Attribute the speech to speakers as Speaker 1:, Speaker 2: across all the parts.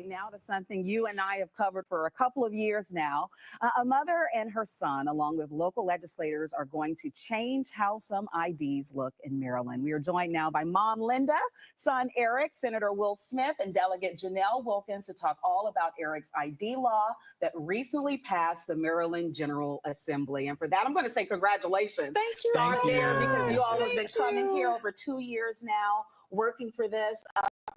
Speaker 1: Now to something you and I have covered for a couple of years now. A mother and her son, along with local legislators, are going to change how some IDs look in Maryland. We are joined now by Mom Linda, son Eric, Senator Will Smith, and Delegate Janelle Wilkins to talk all about Eric's ID law that recently passed the Maryland General Assembly. And for that, I'm going to say congratulations.
Speaker 2: Thank you.
Speaker 1: Start
Speaker 2: so
Speaker 1: there
Speaker 2: much.
Speaker 1: because you all have been
Speaker 2: Thank
Speaker 1: coming
Speaker 2: you.
Speaker 1: here over 2 years now, working for this.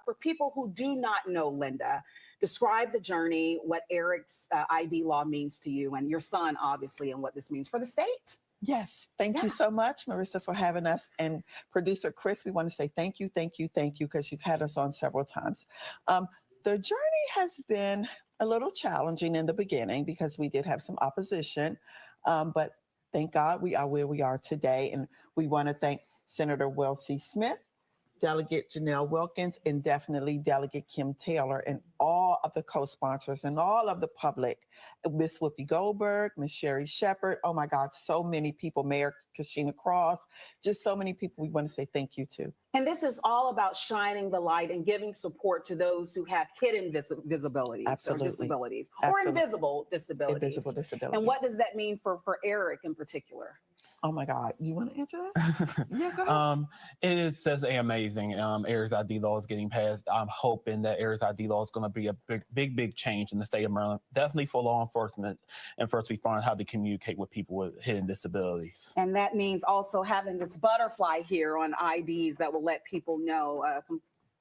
Speaker 1: For people who do not know Linda, describe the journey, what Eric's ID law means to you and your son, obviously, and what this means for the state.
Speaker 2: Yes, thank you so much, Marissa, for having us. And producer Chris, we want to say thank you, because you've had us on several times. The journey has been a little challenging in the beginning because we did have some opposition, but thank God we are where we are today. And we want to thank Senator Will C. Smith, Delegate Janelle Wilkins, and definitely Delegate Kim Taylor, and all of the co-sponsors and all of the public, Miss Whoopi Goldberg, Miss Sherry Shepard. Oh my God, so many people, Mayor Kashina Cross, just so many people we want to say thank you to.
Speaker 1: And this is all about shining the light and giving support to those who have hidden disabilities.
Speaker 2: Absolutely.
Speaker 1: Or disabilities.
Speaker 2: Absolutely.
Speaker 1: Or invisible disabilities.
Speaker 2: Invisible disabilities.
Speaker 1: And what does that mean for Eric in particular?
Speaker 2: Oh my God, you want to answer that? Yeah, go ahead.
Speaker 3: It is such amazing. Eric's ID law is getting passed. I'm hoping that Eric's ID law is going to be a big change in the state of Maryland, definitely for law enforcement and first responders, how to communicate with people with hidden disabilities.
Speaker 1: And that means also having this butterfly here on IDs that will let people know,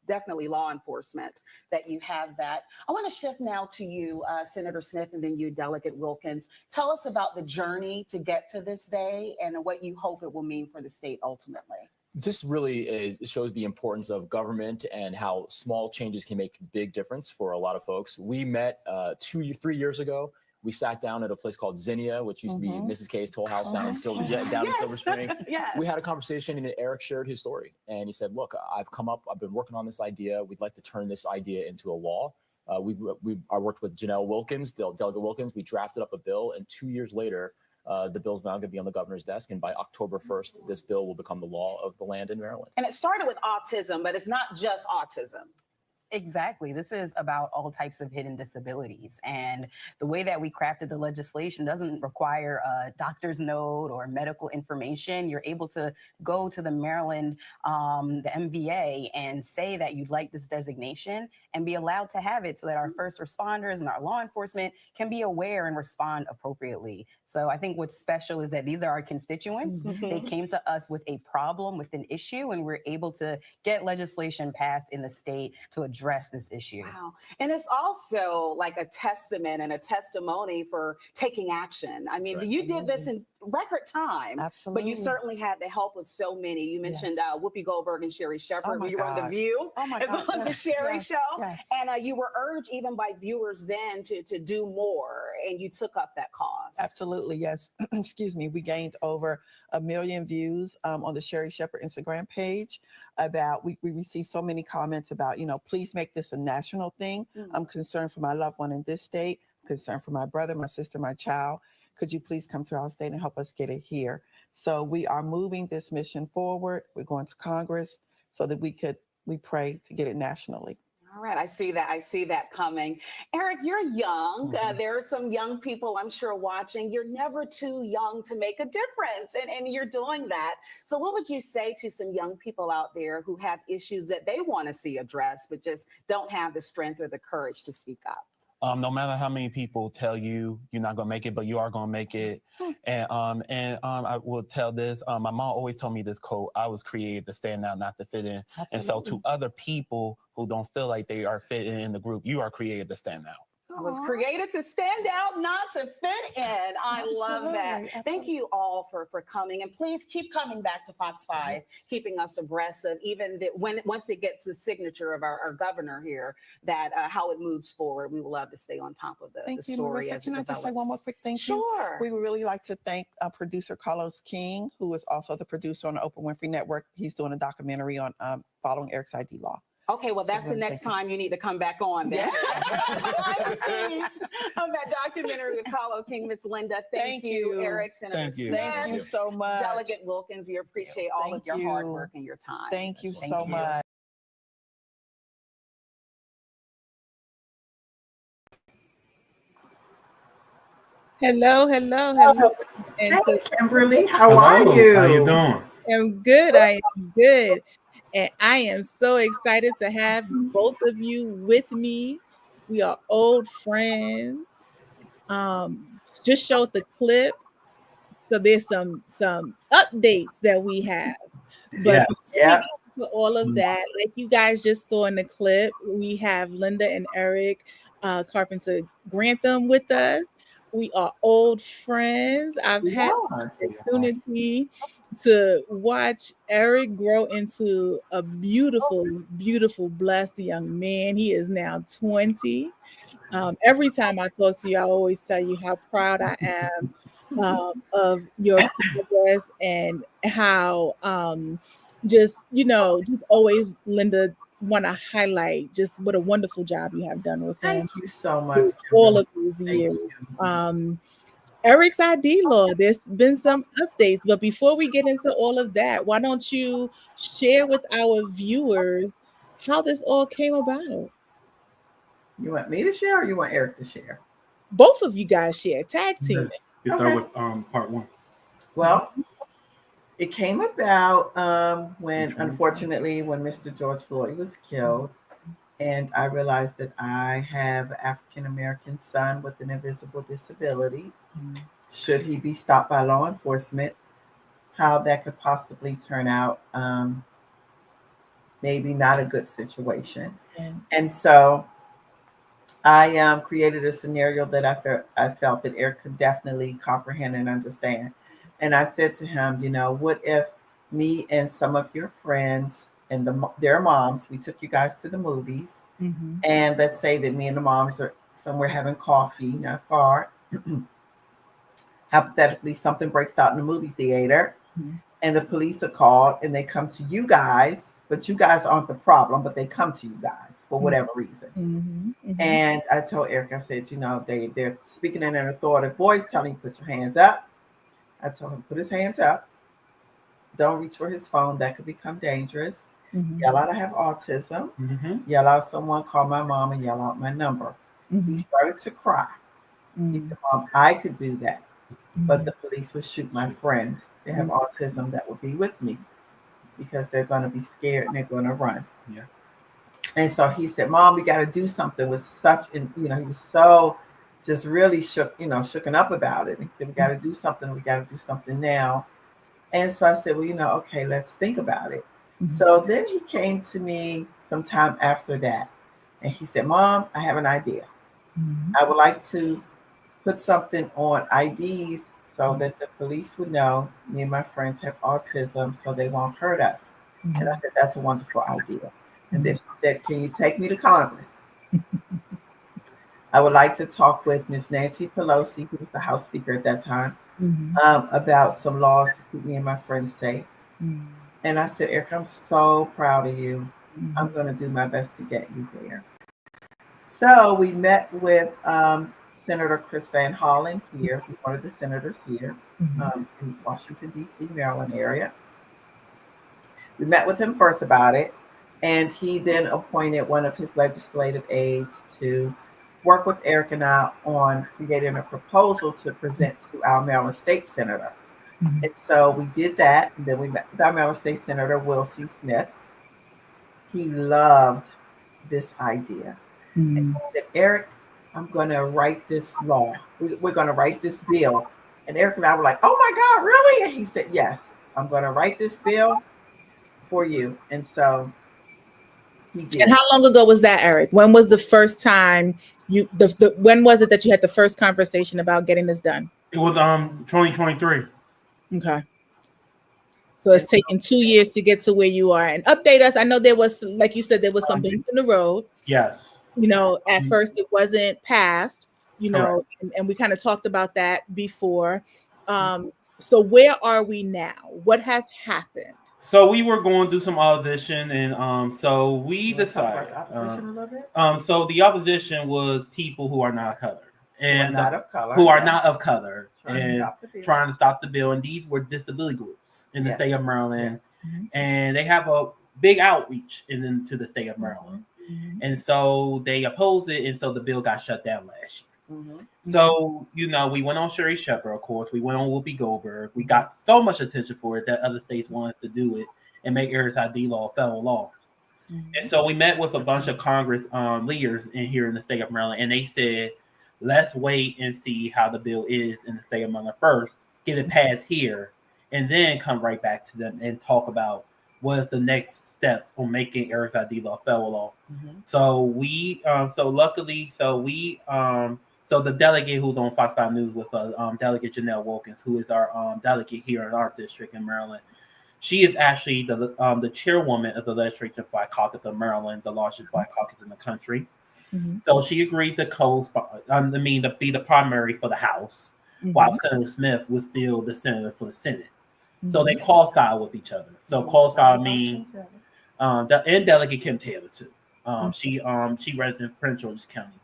Speaker 1: definitely law enforcement, that you have that. I want to shift now to you, Senator Smith, and then you, Delegate Wilkins. Tell us about the journey to get to this day and what you hope it will mean for the state ultimately.
Speaker 4: This really shows the importance of government and how small changes can make a big difference for a lot of folks. We met 3 years ago. We sat down at a place called Zinnia, which used to be Mrs. K's Toll House down in Silver Spring.
Speaker 1: Yes.
Speaker 4: We had a conversation and Eric shared his story. And he said, look, I've been working on this idea. We'd like to turn this idea into a law. I worked with Janelle Wilkins, Delegate Wilkins. We drafted up a bill, and 2 years later, the bill's now going to be on the governor's desk. And by October 1st, this bill will become the law of the land in Maryland.
Speaker 1: And it started with autism, but it's not just autism.
Speaker 5: Exactly. This is about all types of hidden disabilities. And the way that we crafted the legislation doesn't require a doctor's note or medical information. You're able to go to the Maryland, the MVA, and say that you'd like this designation and be allowed to have it so that our first responders and our law enforcement can be aware and respond appropriately. So I think what's special is that these are our constituents. They came to us with a problem, with an issue, and we're able to get legislation passed in the state to address this issue.
Speaker 1: Wow. And it's also like a testament and a testimony for taking action. I mean, you did this in record time.
Speaker 2: Absolutely.
Speaker 1: But you certainly had the help of so many. You mentioned Whoopi Goldberg and Sherry Shepard when you were on The View, as well as the Sherry Show.
Speaker 2: Yes.
Speaker 1: And you were urged even by viewers then to do more, and you took up that cause.
Speaker 2: Absolutely, yes. Excuse me. We gained over 1 million views on the Sherry Shepard Instagram page. We received so many comments about, please make this a national thing. I'm concerned for my loved one in this state. I'm concerned for my brother, my sister, my child. Could you please come to our state and help us get it here? So we are moving this mission forward. We're going to Congress so that we pray to get it nationally.
Speaker 1: All right, I see that coming. Eric, you're young. There are some young people, I'm sure, watching. You're never too young to make a difference, and you're doing that. So what would you say to some young people out there who have issues that they want to see addressed, but just don't have the strength or the courage to speak up?
Speaker 3: No matter how many people tell you you're not gonna make it, but you are gonna make it. And I will tell this. My mom always told me this quote: "I was created to stand out, not to fit in." Absolutely. And so, to other people who don't feel like they are fitting in the group, you are created to stand out.
Speaker 1: I was created to stand out, not to fit in. I love that.
Speaker 2: Absolutely.
Speaker 1: Thank you all for coming. And please keep coming back to Fox 5, keeping us abreast of even once it gets the signature of our governor here, that how it moves forward. We would love to stay on top of the story.
Speaker 2: Marissa.
Speaker 1: As
Speaker 2: Can I just say one more quick thank you?
Speaker 1: Sure.
Speaker 2: We would really like to thank producer Carlos King, who is also the producer on the Oprah Winfrey Network. He's doing a documentary on following Eric's ID law.
Speaker 1: Okay, well, that's the next time you need to come back on then. Behind the scenes of that documentary with Carlo King. Miss Linda, thank you. Eric, Senator Smith.
Speaker 2: Thank you so much.
Speaker 1: Delegate Wilkins, we appreciate all of your hard work and your time.
Speaker 2: Thank you so much.
Speaker 6: Hello, hello, hello. And
Speaker 2: Hey,
Speaker 6: so
Speaker 2: Kimberly, how are you?
Speaker 7: How you doing?
Speaker 6: I'm good. I am good. And I am so excited to have both of you with me. We are old friends. Just showed the clip. So there's some updates that we have. But
Speaker 7: Yes.
Speaker 6: before we
Speaker 2: Yeah.
Speaker 6: get into all of that, like you guys just saw in the clip, we have Linda and Eric Carpenter-Grantham with us. We are old friends. I've had the opportunity to watch Eric grow into a beautiful, beautiful, blessed young man. He is now 20. Every time I talk to you, I always tell you how proud I am of your progress and how just always Linda want to highlight just what a wonderful job you have done with him
Speaker 2: Thank you so much,
Speaker 6: through all
Speaker 2: Kimberly.
Speaker 6: of these
Speaker 2: Thank
Speaker 6: years.
Speaker 2: you.
Speaker 6: Eric's ID law, there's been some updates, but before we get into all of that, why don't you share with our viewers how this all came about?
Speaker 2: You want me to share or you want Eric to share?
Speaker 6: Both of you guys share, tag team it.
Speaker 7: You start with part one.
Speaker 2: Well, it came about when, unfortunately, when Mr. George Floyd was killed, and I realized that I have an African American son with an invisible disability. Should he be stopped by law enforcement, how that could possibly turn out maybe not a good situation. And so I created a scenario that I felt that Eric could definitely comprehend and understand. And I said to him, what if me and some of your friends and their moms, we took you guys to the movies, and let's say that me and the moms are somewhere having coffee, not far. Hypothetically, something breaks out in the movie theater, and the police are called, and they come to you guys, but you guys aren't the problem, but they come to you guys for whatever reason. And I told Eric, I said, they're speaking in an authoritative voice, telling you, put your hands up. I told him, put his hands up. Don't reach for his phone. That could become dangerous. Yell out, I have autism. Yell out, someone call my mom, and yell out my number. He started to cry. He said, Mom, I could do that, but the police would shoot my friends. They have autism that would be with me because they're going to be scared and they're going to run.
Speaker 7: Yeah.
Speaker 2: And so he said, Mom, we got to do something with such, he was so just really shooken up about it. He said, we got to do something. We got to do something now. And so I said, well, okay, let's think about it. So then he came to me sometime after that. And he said, Mom, I have an idea. I would like to put something on IDs so that the police would know me and my friends have autism so they won't hurt us. And I said, that's a wonderful idea. And then he said, can you take me to Congress? I would like to talk with Miss Nancy Pelosi, who was the House Speaker at that time, about some laws to keep me and my friends safe. And I said, Eric, I'm so proud of you. I'm going to do my best to get you there. So we met with Senator Chris Van Hollen here. He's one of the senators here in Washington, D.C., Maryland area. We met with him first about it, and he then appointed one of his legislative aides to work with Eric and I on creating a proposal to present to our Maryland State Senator. And so we did that, and then we met with our Maryland State Senator, Will C. Smith. He loved this idea. And he said, Eric, I'm going to write this law. We're going to write this bill. And Eric and I were like, oh my God, really? And he said, yes, I'm going to write this bill for you. And so he did.
Speaker 6: And how long ago was that, Eric? When was the first time when was it that you had the first conversation about getting this done?
Speaker 7: It was 2023.
Speaker 6: Okay. So it's taken 2 years to get to where you are. And update us. I know there was, like you said, there was some bumps in the road.
Speaker 7: Yes.
Speaker 6: At first it wasn't passed, and we kind of talked about that before. So where are we now? What has happened?
Speaker 7: So we were going to do some audition, and so we decided. So the opposition was people who are not colored and who are not of color and trying to stop the bill. And these were disability groups in the state of Maryland, and they have a big outreach into the state of Maryland. And so they opposed it, and so the bill got shut down last year. So, we went on Sherry Shepherd, of course. We went on Whoopi Goldberg. We got so much attention for it that other states wanted to do it and make Eric's ID law federal law. And so we met with a bunch of Congress leaders here in the state of Maryland, and they said, let's wait and see how the bill is in the state of Maryland first, get it passed here, and then come right back to them and talk about what is the next steps on making Eric's ID law federal law. So we, so the delegate who's on Fox 5 News with us, Delegate Janelle Wilkins, who is our delegate here in our district in Maryland. She is actually the chairwoman of the Legislative Black Caucus of Maryland, the largest Black caucus in the country. So she agreed to to be the primary for the House, while Senator Smith was still the senator for the Senate. So they cross-style with each other. So cross-style means, and Delegate Kim Taylor too. She residents in Prince George's County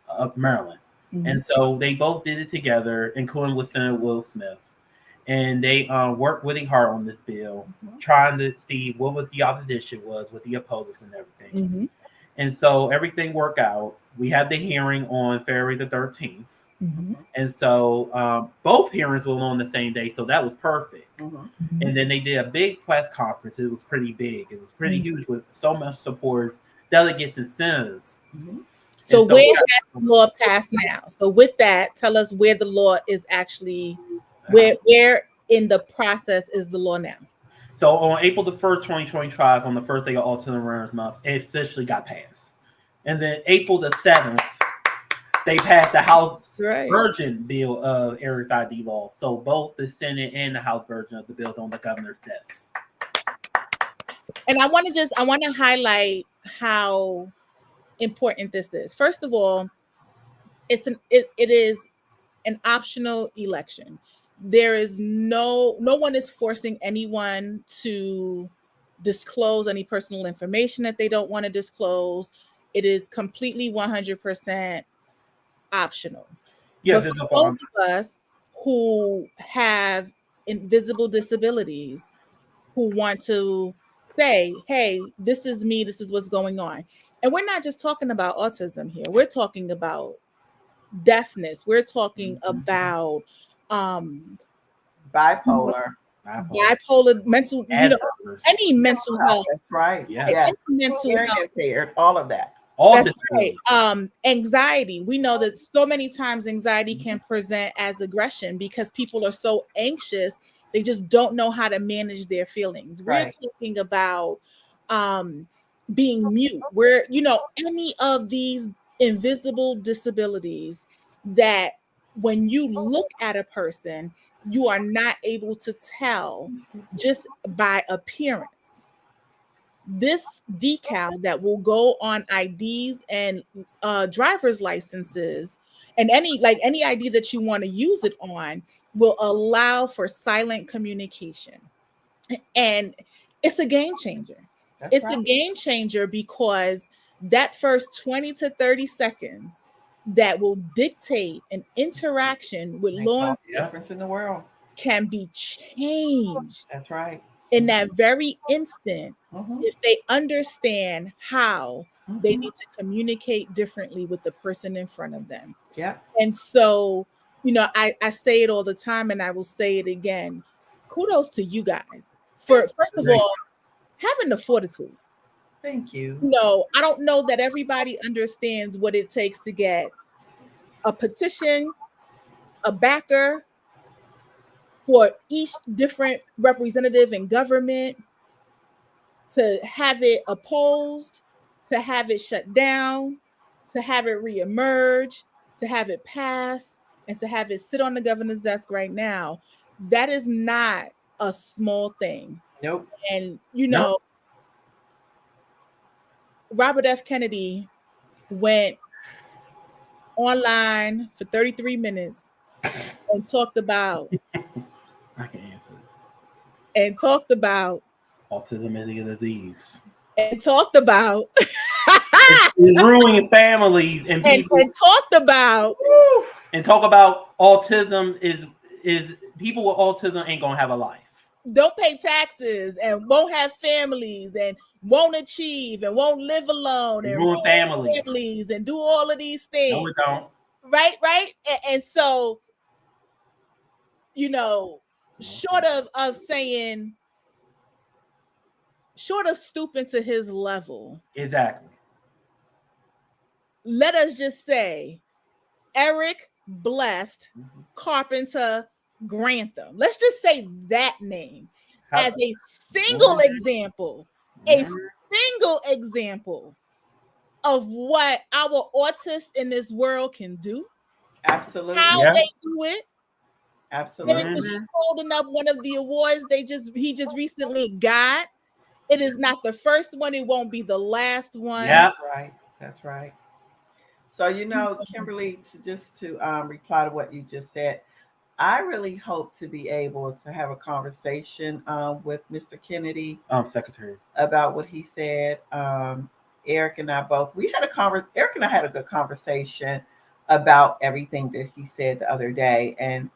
Speaker 7: of Maryland. And so they both did it together, including with Senator Will Smith. And they worked really hard on this bill, trying to see what was the opposition was with the opposers and everything. And so everything worked out. We had the hearing on February the 13th. And so both hearings were on the same day, so that was perfect. And then they did a big press conference. It was pretty big. It was pretty huge with so much support, delegates and senators.
Speaker 6: So where has the law passed now? So with that, tell us where the law is actually, where in the process is the law now?
Speaker 7: So on April the 1st, 2025, on the first day of Autism Awareness Month, it officially got passed. And then April the 7th, they passed the House version bill of Eric's ID law. So both the Senate and the House version of the bill is on the governor's desk.
Speaker 6: And I want to highlight how important this is. First of all, it is an optional election. There is no one is forcing anyone to disclose any personal information that they don't want to disclose. It is completely 100% optional.
Speaker 7: Yes,
Speaker 6: but for those of us who have invisible disabilities, who want to say, hey, this is me, this is what's going on. And we're not just talking about autism here. We're talking about deafness. We're talking about
Speaker 2: bipolar,
Speaker 6: mental, any mental health.
Speaker 2: That's right.
Speaker 6: Yeah. Mental health,
Speaker 2: impaired, all of that.
Speaker 6: That's right. Anxiety. We know that so many times anxiety can present as aggression because people are so anxious, they just don't know how to manage their feelings. We're talking about being mute. We're, any of these invisible disabilities that when you look at a person, you are not able to tell just by appearance. This decal that will go on IDs and driver's licenses and any ID that you want to use it on will allow for silent communication. And it's a game changer. It's a game changer because that first 20 to 30 seconds that will dictate an interaction with law
Speaker 2: enforcement in the world
Speaker 6: can be changed.
Speaker 2: That's right.
Speaker 6: In that very instant, if they understand how they need to communicate differently with the person in front of them.
Speaker 2: Yeah.
Speaker 6: And so, I say it all the time and I will say it again. Kudos to you guys for, first of all, having the fortitude.
Speaker 2: Thank you.
Speaker 6: I don't know that everybody understands what it takes to get a petition, a backer for each different representative in government, to have it opposed, to have it shut down, to have it reemerge, to have it pass, and to have it sit on the governor's desk right now. That is not a small thing.
Speaker 2: Nope.
Speaker 6: And, Robert F. Kennedy went online for 33 minutes and talked about
Speaker 7: I can answer this.
Speaker 6: And talked about
Speaker 7: autism is a disease.
Speaker 6: And talked about
Speaker 7: it's ruining families and people.
Speaker 6: And talked about
Speaker 7: autism is people with autism ain't gonna have a life.
Speaker 6: Don't pay taxes and won't have families and won't achieve and won't live alone and
Speaker 7: ruin families
Speaker 6: and do all of these things.
Speaker 7: No, we don't.
Speaker 6: right. And so, you know, short of stooping to his level,
Speaker 7: Exactly.
Speaker 6: let us just say Eric blessed Carpenter-Grantham. Let's just say that name as a single example, of what our autists in this world can do.
Speaker 2: Absolutely.
Speaker 6: How they do it.
Speaker 2: Absolutely.
Speaker 6: Eric was just holding up one of the awards he just recently got. It is not the first one. It won't be the last one.
Speaker 7: Yeah.
Speaker 2: That's right. So, Kimberly, to reply to what you just said, I really hope to be able to have a conversation with Mr. Kennedy,
Speaker 7: Secretary,
Speaker 2: about what he said. Eric and I both, Eric and I had a good conversation about everything that he said the other day. And,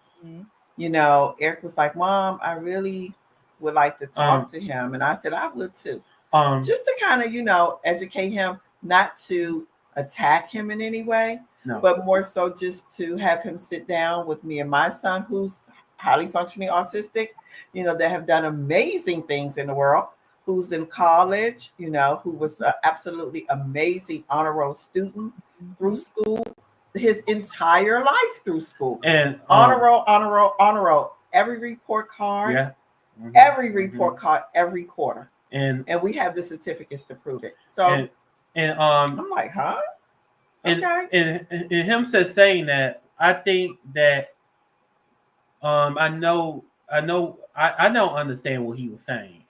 Speaker 2: Eric was like, Mom, I really would like to talk to him. And I said, I would too. Just to kind of, educate him, not to attack him in any way, but more so just to have him sit down with me and my son, who's highly functioning autistic, that have done amazing things in the world, who's in college, who was an absolutely amazing honor roll student through school, his entire life through school.
Speaker 7: And
Speaker 2: honor roll, every report card, every report card, every quarter. And we have the certificates to prove it. So I'm like, huh? Okay.
Speaker 7: And him saying that, I think that I don't understand what he was saying.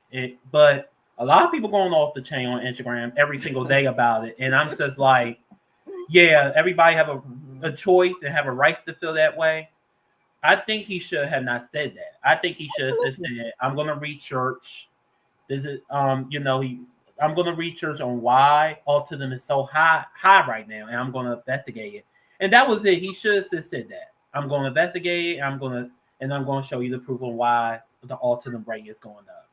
Speaker 7: But a lot of people going off the chain on Instagram every single day about it. And I'm just like, yeah, everybody have a choice and have a right to feel that way. I think he should have not said that. I think he should have said, I'm going to research. This is, I'm going to research on why autism is so high right now, and I'm going to investigate it. And that was it. He should have said that. I'm going to investigate it. I'm going to show you the proof on why the autism rate is going up.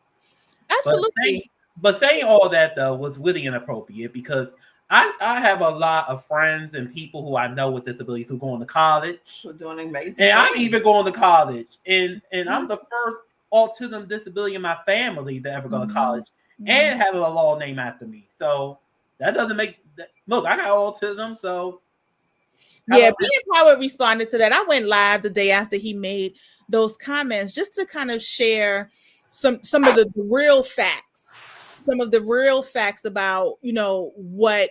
Speaker 6: Absolutely.
Speaker 7: But saying all that though was really inappropriate, because I have a lot of friends and people who I know with disabilities who go to college.
Speaker 2: Who are doing amazing
Speaker 7: and
Speaker 2: things.
Speaker 7: I'm even going to college, and I'm the first autism disability in my family to ever go to college. And having a law named after me. So that doesn't make look, I got autism, so
Speaker 6: yeah, InPowerD responded to that. I went live the day after he made those comments, just to kind of share some of the real facts, about what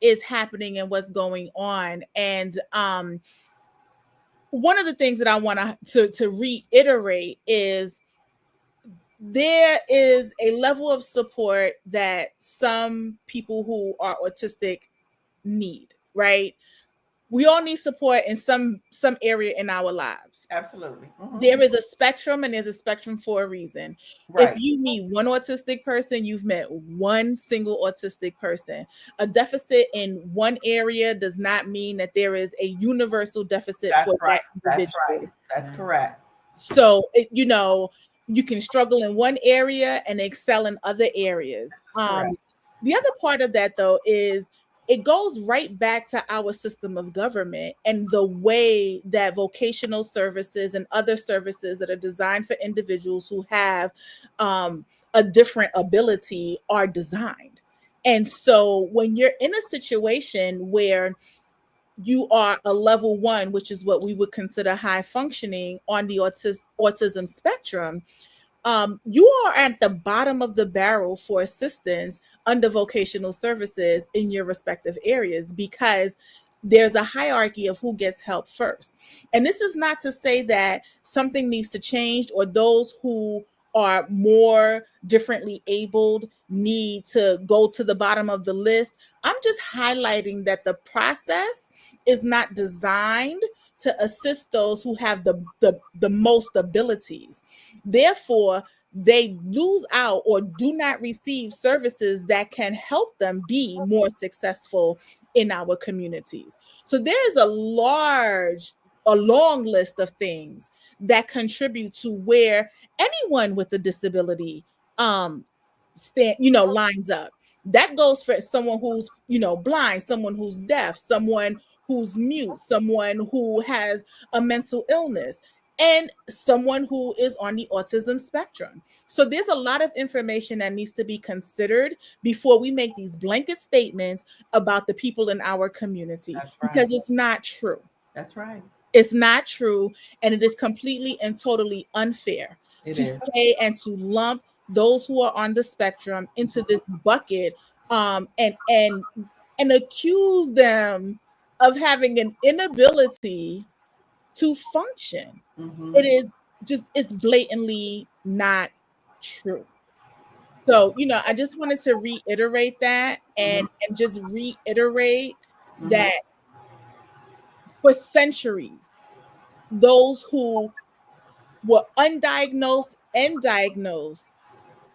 Speaker 6: is happening and what's going on. And one of the things that I want to reiterate is there is a level of support that some people who are autistic need, right? We all need support in some area in our lives.
Speaker 2: Absolutely.
Speaker 6: There is a spectrum, and there's a spectrum for a reason. Right. If you meet one autistic person, you've met one single autistic person. A deficit in one area does not mean that there is a universal deficit for that individual.
Speaker 2: That's right. That's correct.
Speaker 6: So, you can struggle in one area and excel in other areas. The other part of that, though, is it goes right back to our system of government and the way that vocational services and other services that are designed for individuals who have a different ability are designed. And so when you're in a situation where you are a level 1, which is what we would consider high functioning on the autism spectrum, you are at the bottom of the barrel for assistance under vocational services in your respective areas, because there's a hierarchy of who gets help first. And this is not to say that something needs to change or those who are more differently abled need to go to the bottom of the list. I'm just highlighting that the process is not designed to assist those who have the most abilities. Therefore, they lose out or do not receive services that can help them be more successful in our communities. So there is a long list of things that contribute to where anyone with a disability lines up. That goes for someone who's blind, someone who's deaf, someone who's mute, someone who has a mental illness, and someone who is on the autism spectrum. So there's a lot of information that needs to be considered before we make these blanket statements about the people in our community, because it's not true.
Speaker 2: That's right.
Speaker 6: It's not true, and it is completely and totally unfair to say and to lump those who are on the spectrum into this bucket, and accuse them of having an inability to function. It is just, it's blatantly not true. So, I just wanted to reiterate that, and just reiterate that for centuries, those who were undiagnosed and diagnosed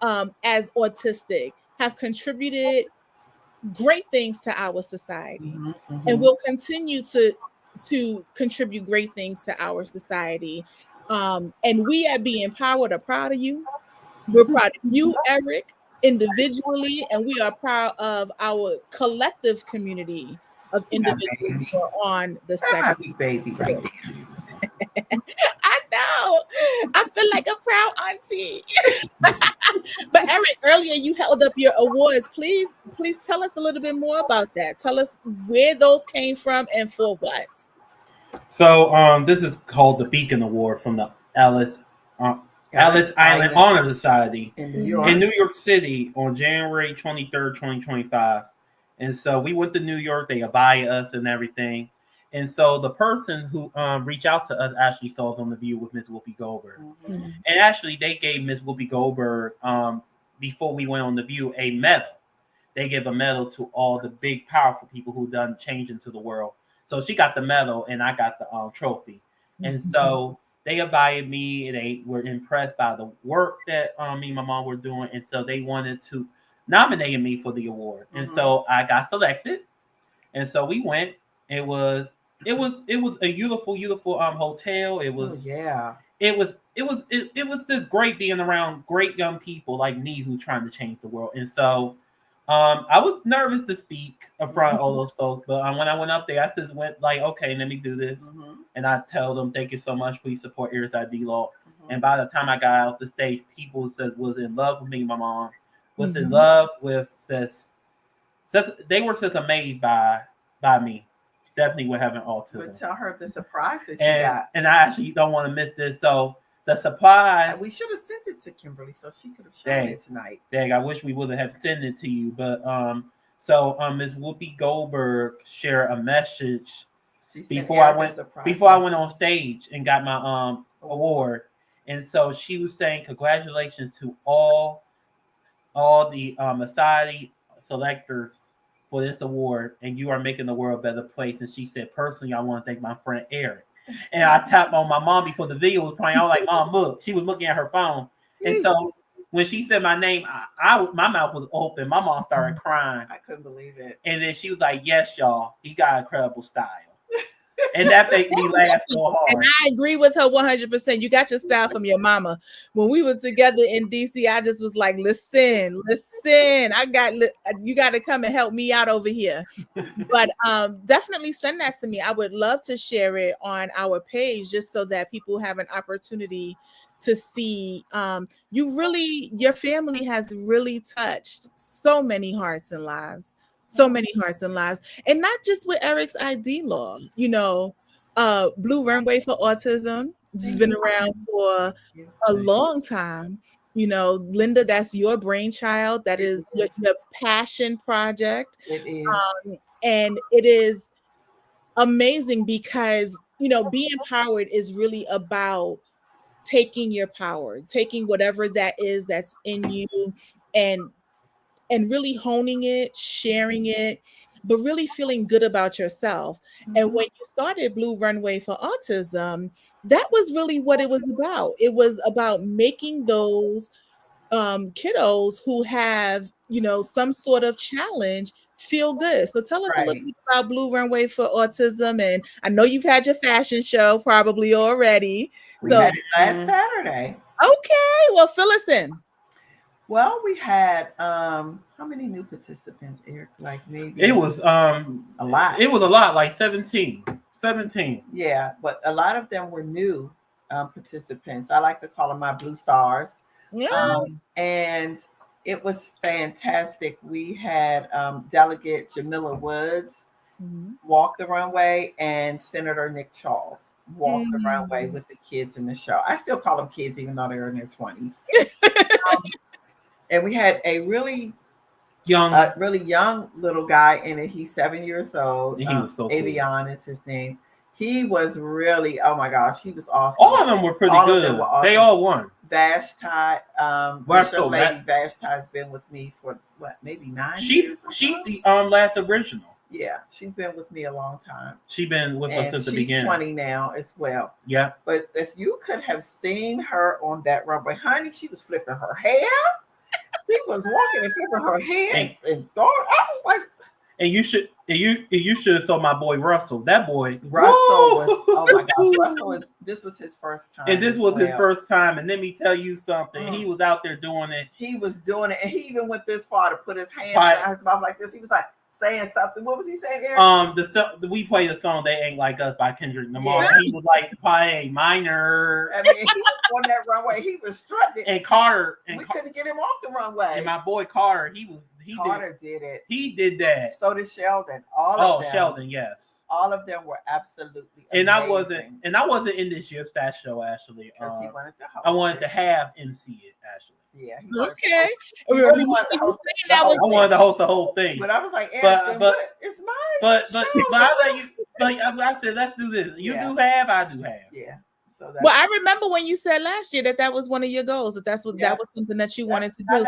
Speaker 6: as autistic have contributed great things to our society, and will continue to contribute great things to our society. And we at Be Empowered are proud of you. We're proud of you, Eric, individually, and we are proud of our collective community of individuals who are on the spectrum.
Speaker 2: Baby right there.
Speaker 6: I know. I feel like a proud auntie. But Eric, earlier you held up your awards. Please tell us a little bit more about that. Tell us where those came from and for what.
Speaker 7: So this is called the Beacon Award from the Ellis Island Honor Society
Speaker 2: in
Speaker 7: New York City on January 23rd, 2025. And so we went to New York. They invited us and everything. And so the person who reached out to us actually saw us on The View with Miss Whoopi Goldberg. And actually, they gave Miss Whoopi Goldberg, before we went on The View, a medal. They give a medal to all the big, powerful people who done change into the world. So she got the medal, and I got the trophy. And so they invited me, and they were impressed by the work that me and my mom were doing. And so they wanted to nominate me for the award. And so I got selected. And so we went. It was a beautiful hotel. It was it was just great being around great young people like me who trying to change the world. And so I was nervous to speak in front of all those folks, but when I went up there, I just went like, okay, let me do this. And I tell them, thank you so much, please support Ears ID Law. And by the time I got out the stage, people was in love with me. My mom was in love with this. They were just amazed by me. Definitely with having autism.
Speaker 2: But tell her the surprise that you got.
Speaker 7: And I actually don't want to miss this. So the surprise.
Speaker 2: We should have sent it to Kimberly so she could have shown it tonight.
Speaker 7: Dang, I wish we would have sent it to you. But so Ms. Whoopi Goldberg shared a message before I went on stage and got my award. And so she was saying congratulations to all the society selectors for this award, and you are making the world a better place. And she said, personally, I want to thank my friend Eric. And I tapped on my mom before the video was playing. I was like, Mom, look. She was looking at her phone. And so when she said my name, my mouth was open. My mom started crying.
Speaker 2: I couldn't believe it.
Speaker 7: And then she was like, yes, y'all, he got incredible style. And that made me laugh so hard.
Speaker 6: And I agree with her 100%. You got your style from your mama. When we were together in DC, I just was like, listen, you got to come and help me out over here. But definitely send that to me. I would love to share it on our page just so that people have an opportunity to see. Your family has really touched so many hearts and lives. So many hearts and lives, and not just with Eric's ID Law. Blue Runway for Autism has been around for a long time. Linda, that's your brainchild. That is your passion project.
Speaker 2: It is.
Speaker 6: And it is amazing because, Be Empowered is really about taking your power, taking whatever that is that's in you, and really honing it, sharing it, but really feeling good about yourself. And when you started Blue Runway for Autism, that was really what it was about. It was about making those kiddos who have, some sort of challenge feel good. So tell us a little bit about Blue Runway for Autism. And I know you've had your fashion show probably already.
Speaker 2: We had it last Saturday.
Speaker 6: Okay, well, fill us in.
Speaker 2: Well, we had How many new participants, Eric? Like maybe
Speaker 7: It was
Speaker 2: a lot.
Speaker 7: It was a lot, like 17.
Speaker 2: Yeah, but a lot of them were new participants. I like to call them my blue stars.
Speaker 6: Yeah.
Speaker 2: And it was fantastic. We had Delegate Jamila Woods walk the runway, and Senator Nick Charles walked the runway with the kids in the show. I still call them kids, even though they're in their 20s. And we had a really young little guy in it. He's 7 years old.
Speaker 7: He was so
Speaker 2: Avion is his name. He was really, oh my gosh, he was awesome.
Speaker 7: All of them were pretty good. Them were awesome. They all won.
Speaker 2: Vashti, the show lady Vashti has been with me for what, maybe 9 years. She's
Speaker 7: the last original.
Speaker 2: Yeah, she's been with me a long time.
Speaker 7: She's been with us since the beginning.
Speaker 2: She's 20 now as well.
Speaker 7: Yeah.
Speaker 2: But if you could have seen her on that runway, honey, she was flipping her hair. She was walking and flipping her hair. And I was like,
Speaker 7: and you should have saw my boy Russell. That boy
Speaker 2: Russell was, oh my gosh, this was his first time.
Speaker 7: And this was his first time. And let me tell you something. He was out there doing it.
Speaker 2: He was doing it, and he even went this far to put his hands around his mouth like this. He was like saying something. What was he saying there?
Speaker 7: We played the song "They Ain't Like Us" by Kendrick Lamar. Yeah. He was like, "Pie minor."
Speaker 2: I mean, he was on that runway. He was strutting.
Speaker 7: And Carter,
Speaker 2: we couldn't get him off the runway.
Speaker 7: And my boy Carter,
Speaker 2: Carter did it.
Speaker 7: He did that.
Speaker 2: So did Sheldon. All of them.
Speaker 7: Sheldon, yes.
Speaker 2: All of them were absolutely amazing.
Speaker 7: And I wasn't in this year's fashion show, Ashley.
Speaker 2: Because he wanted to host.
Speaker 7: I wanted to have MC it, Ashley.
Speaker 2: Yeah.
Speaker 6: Okay.
Speaker 2: I
Speaker 7: wanted to host the whole thing.
Speaker 2: But I was like, Eric, but it's mine.
Speaker 7: But I said, let's do this. You do have, I do have.
Speaker 2: Yeah. So
Speaker 6: well, I remember when you said last year that was one of your goals. That was something that you wanted to do.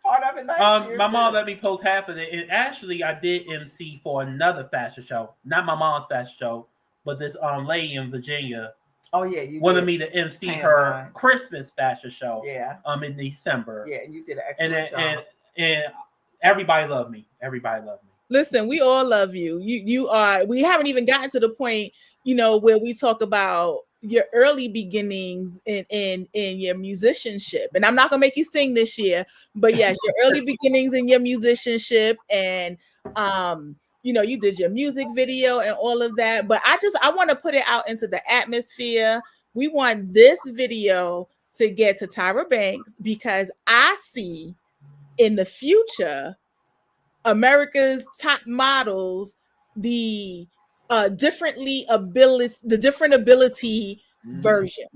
Speaker 2: Part of it last year
Speaker 7: my mom let me post half of it, and actually, I did MC for another fashion show, not my mom's fashion show, but this lady in Virginia.
Speaker 2: Oh yeah, you
Speaker 7: wanted me to MC her Christmas fashion show.
Speaker 2: Yeah.
Speaker 7: In December.
Speaker 2: Yeah, you did an excellent job.
Speaker 7: And everybody loved me. Everybody loved me.
Speaker 6: Listen, we all love you. You are. We haven't even gotten to the point, where we talk about your early beginnings in your musicianship. And I'm not gonna make you sing this year, but yes, your early beginnings in your musicianship, and you did your music video and all of that. But I want to put it out into the atmosphere. We want this video to get to Tyra Banks, because I see in the future America's top models the different ability version.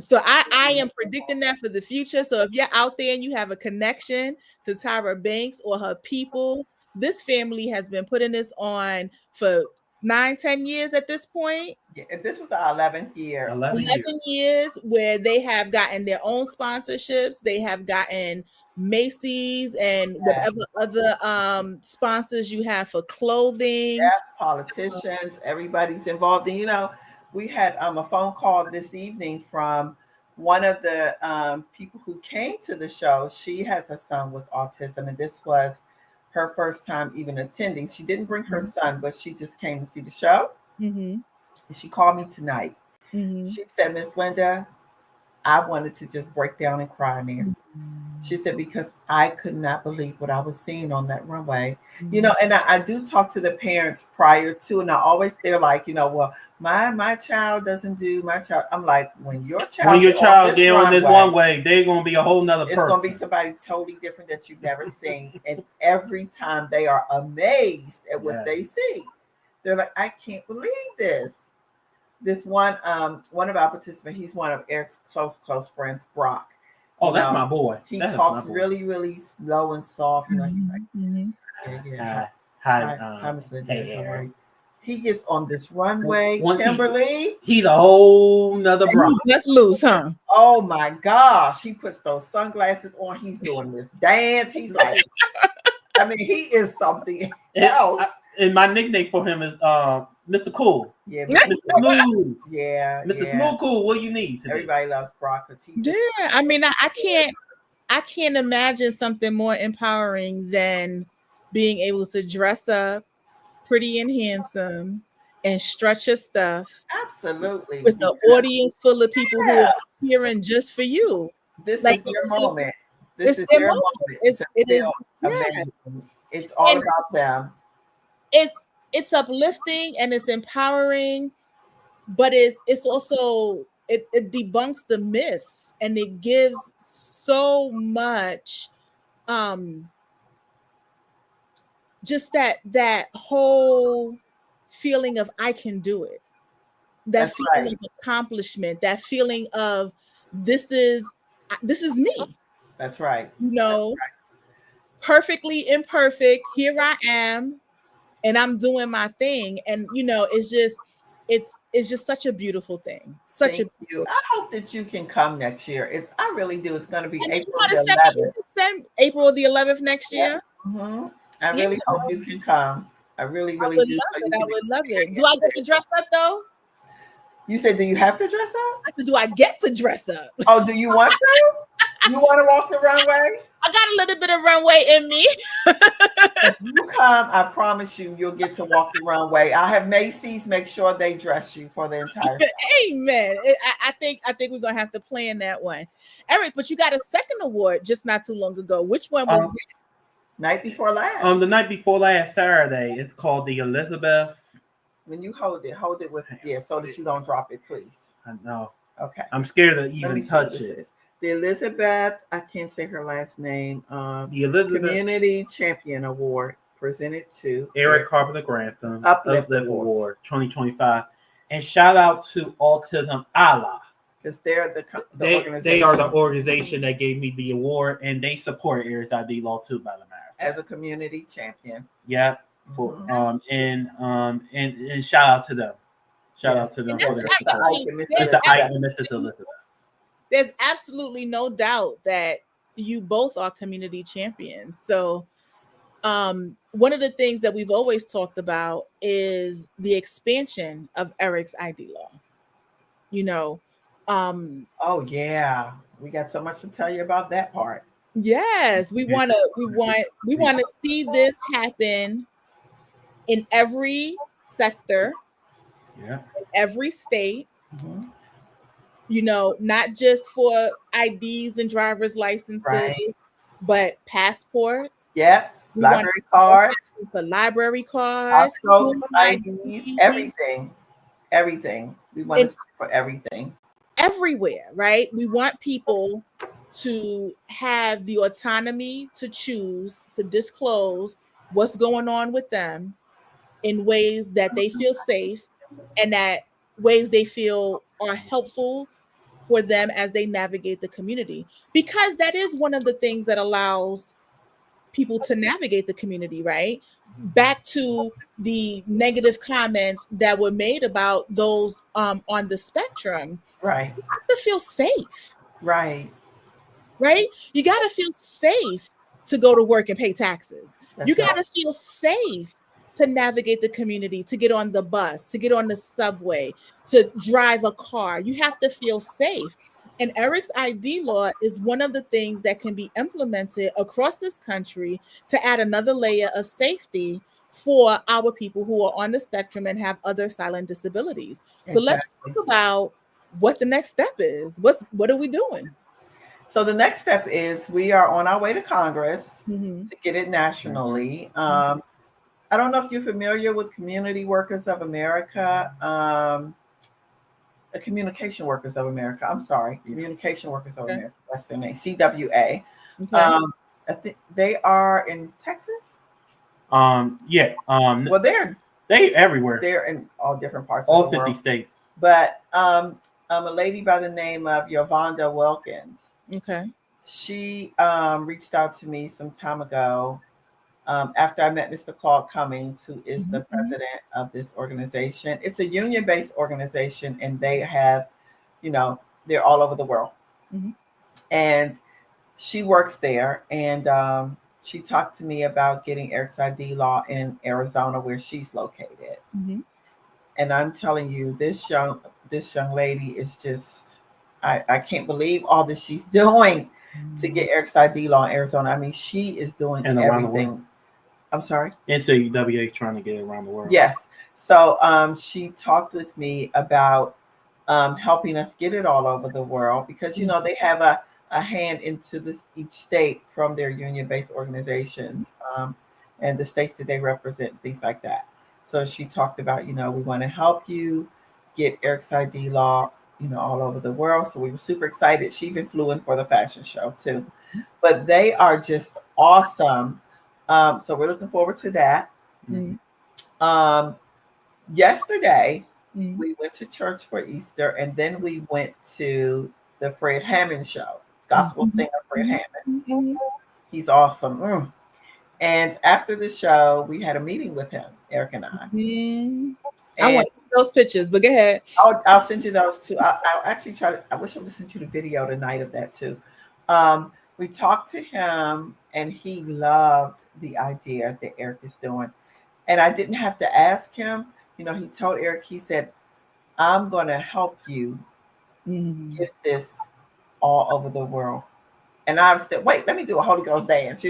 Speaker 6: So I am predicting that for the future. So if you're out there and you have a connection to Tyra Banks or her people, this family has been putting this on for 9-10 years at this point.
Speaker 2: Yeah, this was our 11th year.
Speaker 6: 11 years where they have gotten their own sponsorships. They have gotten Macy's and whatever other sponsors you have for clothing.
Speaker 2: Yeah, politicians, everybody's involved. And we had a phone call this evening from one of the people who came to the show. She has a son with autism, and this was her first time even attending. She didn't bring her son, but she just came to see the show. And she called me tonight. She said, Miss Linda, I wanted to just break down and cry in there. She said, because I could not believe what I was seeing on that runway. And I do talk to the parents prior to, and they're like, well, my child doesn't do my child. I'm like, when your child get on this runway,
Speaker 7: they're going to be a whole nother person.
Speaker 2: It's going to be somebody totally different that you've never seen. And every time they are amazed at what they see. They're like, I can't believe this. This one of our participants, he's one of Eric's close friends, Brock.
Speaker 7: Oh, that's my boy.
Speaker 2: He talks really, really slow and soft. He's like, hi, Miss Linda. He gets on this runway, Kimberly.
Speaker 7: He's a whole nother Brock.
Speaker 6: Let's lose, huh?
Speaker 2: Oh my gosh. He puts those sunglasses on. He's doing this dance. He's like, he is something else.
Speaker 7: And my nickname for him is Mr. Cool.
Speaker 2: Yeah,
Speaker 7: Mr. Smooth.
Speaker 2: Yeah,
Speaker 7: Mr. Smooth Cool. What do you need today?
Speaker 2: Everybody loves Brock because he.
Speaker 6: I can't imagine something more empowering than being able to dress up pretty and handsome and stretch your stuff.
Speaker 2: Absolutely.
Speaker 6: With an audience full of people who are cheering just for you.
Speaker 2: This is your moment. This is their moment.
Speaker 6: It is
Speaker 2: amazing. It's all about them.
Speaker 6: It's uplifting and it's empowering, but it's also it debunks the myths, and it gives so much just that whole feeling of I can do it, that
Speaker 2: That's
Speaker 6: feeling
Speaker 2: right.
Speaker 6: of accomplishment, that feeling of this is me.
Speaker 2: That's right.
Speaker 6: You know, perfectly imperfect. Here I am, and I'm doing my thing. And you know, it's just such a beautiful thing.
Speaker 2: Thank you. I hope that you can come next year. I really do. It's going to be April the 11th.
Speaker 6: April the 11th next year.
Speaker 2: Mm-hmm. I really hope you can come. I really, really do.
Speaker 6: I would love it. Do I get to dress up though?
Speaker 2: You said, do you have to dress up?
Speaker 6: I said, do I get to dress up?
Speaker 2: Oh, do you want to? You want to walk the runway?
Speaker 6: I got a little bit of runway in me.
Speaker 2: If you come, I promise you'll get to walk the runway. I'll have Macy's make sure they dress you for the entire show.
Speaker 6: Amen. I think we're gonna have to plan that one, Eric. But you got a second award just not too long ago. Which one was that?
Speaker 2: Night before last.
Speaker 7: The night before last Saturday. It's called the Elizabeth.
Speaker 2: When you hold it with so that you don't drop it, please.
Speaker 7: I know.
Speaker 2: Okay.
Speaker 7: I'm scared to even touch it.
Speaker 2: The Elizabeth, I can't say her last name.
Speaker 7: The Elizabeth
Speaker 2: Community Champion Award presented to
Speaker 7: Eric Carpenter-Grantham
Speaker 2: Uplift
Speaker 7: Award 2025, and shout out to Autism Allah,
Speaker 2: because they're the organization.
Speaker 7: They are the organization that gave me the award, and they support Eric's ID Law too, by the matter.
Speaker 2: As a community champion.
Speaker 7: Yeah. And shout out to them. Shout out to them.
Speaker 6: It's
Speaker 7: the Ike and Mrs. Elizabeth.
Speaker 6: There's absolutely no doubt that you both are community champions. So one of the things that we've always talked about is the expansion of Eric's ID Law. You know,
Speaker 2: oh yeah, we got so much to tell you about that part.
Speaker 6: Yes, we want to see this happen in every sector, in every state.
Speaker 2: Mm-hmm.
Speaker 6: You know, not just for IDs and driver's licenses, but passports.
Speaker 2: Yeah, library cards.
Speaker 6: For library cards,
Speaker 2: IDs, everything. We want to see for everything.
Speaker 6: Everywhere, right? We want people to have the autonomy to choose to disclose what's going on with them in ways that they feel safe and that ways they feel are helpful for them as they navigate the community, because that is one of the things that allows people to navigate the community, right? Back to the negative comments that were made about those on the spectrum.
Speaker 2: Right.
Speaker 6: You have to feel safe.
Speaker 2: Right.
Speaker 6: Right? You got to feel safe to go to work and pay taxes. You got to feel safe to navigate the community, to get on the bus, to get on the subway, to drive a car. You have to feel safe. And Eric's ID Law is one of the things that can be implemented across this country to add another layer of safety for our people who are on the spectrum and have other silent disabilities. So let's talk about what the next step is. What are we doing?
Speaker 2: So the next step is we are on our way to Congress to get it nationally. I don't know if you're familiar with Community Workers of America, Communication Workers of America. I'm sorry, Communication Workers of America. That's their name, CWA. I think they are in Texas.
Speaker 7: Well, they everywhere.
Speaker 2: They're in all different parts
Speaker 7: all
Speaker 2: of the
Speaker 7: 50
Speaker 2: world.
Speaker 7: states.
Speaker 2: But a lady by the name of Yolanda Wilkins.
Speaker 6: Okay.
Speaker 2: She reached out to me some time ago after I met Mr. Claude Cummings, who is the president of this organization. It's a union-based organization, and they have, they're all over the world. And she works there, and she talked to me about getting Eric's ID Law in Arizona, where she's located. And I'm telling you, this young lady is just, I can't believe all that she's doing to get Eric's ID Law in Arizona. I mean, she is doing everything. I'm sorry?
Speaker 7: NCWA is trying to get it around the world.
Speaker 2: Yes. So she talked with me about helping us get it all over the world because, they have a a hand into each state from their union-based organizations, and the states that they represent, things like that. So she talked about, we want to help you get Eric's ID law, all over the world. So we were super excited. She even flew in for the fashion show too. But they are just awesome. So we're looking forward to that. Yesterday, we went to church for Easter, and then we went to the Fred Hammond show, gospel singer Fred Hammond. He's awesome. And after the show, we had a meeting with him, Eric and I.
Speaker 6: I want those pictures, but go ahead.
Speaker 2: I'll send you those too. I'll actually I wish I would have sent you the video tonight of that too. We talked to him, and he loved the idea that Eric is doing. And I didn't have to ask him. He told Eric, he said, I'm going to help you get this all over the world. And I was like, wait, let me do a Holy Ghost dance,